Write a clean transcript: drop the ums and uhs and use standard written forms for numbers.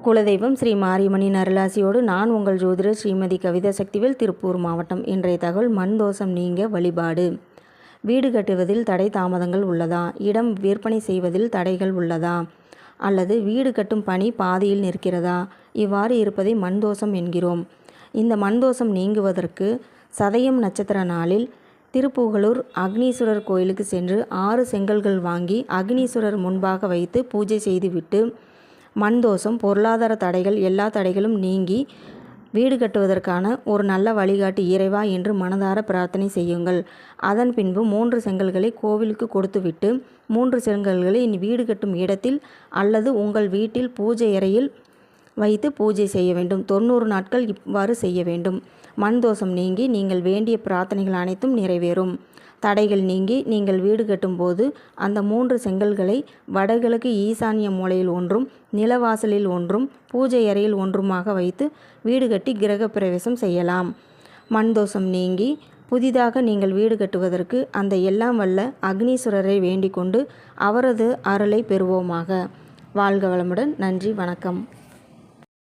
குலதெய்வம் ஸ்ரீ மாரியம்மனின் அருளாசியோடு நான் உங்கள் ஜோதிடர் ஸ்ரீமதி கவிதா சக்திவேல், திருப்பூர் மாவட்டம். இன்றைய தகவல் மண் தோஷம் நீங்க வழிபாடு. வீடு கட்டுவதில் தடை தாமதங்கள் உள்ளதா? இடம் விற்பனை செய்வதில் தடைகள் உள்ளதா? அல்லது வீடு கட்டும் பணி பாதியில் நிற்கிறதா? இவ்வாறு இருப்பதை மண் தோஷம் என்கிறோம். இந்த மண் தோஷம் நீங்குவதற்கு சதயம் நட்சத்திர நாளில் திருப்புகலூர் அக்னீஸ்வரர் கோயிலுக்கு சென்று 6 செங்கல்கள் வாங்கி அக்னீஸ்வரர் முன்பாக வைத்து பூஜை செய்துவிட்டு மண் தோஷம், பொருளாதார தடைகள், எல்லா தடைகளும் நீங்கி வீடு கட்டுவதற்கான ஒரு நல்ல வழிகாட்டி இறைவா என்று மனதார பிரார்த்தனை செய்யுங்கள். அதன் பின்பு 3 செங்கல்களை கோவிலுக்கு கொடுத்துவிட்டு 3 செங்கல்களை வீடு கட்டும் இடத்தில் அல்லது உங்கள் வீட்டில் பூஜை அறையில் வைத்து பூஜை செய்ய வேண்டும். 90 நாட்கள் இவ்வாறு செய்ய வேண்டும். மண் தோஷம் நீங்கி நீங்கள் வேண்டிய பிரார்த்தனைகள் அனைத்தும் நிறைவேறும். தடைகள் நீங்கி நீங்கள் வீடு கட்டும்போது அந்த 3 செங்கல்களை வடகிழக்கு ஈசான்ய மூலையில் ஒன்றும், நிலவாசலில் ஒன்றும், பூஜை அறையில் ஒன்றுமாக வைத்து வீடு கட்டி கிரகப்பிரவேசம் செய்யலாம். மண் தோஷம் நீங்கி புதிதாக நீங்கள் வீடு கட்டுவதற்கு அந்த எல்லாம் வல்ல அக்னீஸ்வரரை வேண்டிக் கொண்டு அவரது அருளை பெறுவோமாக. வாழ்க வளமுடன். நன்றி, வணக்கம்.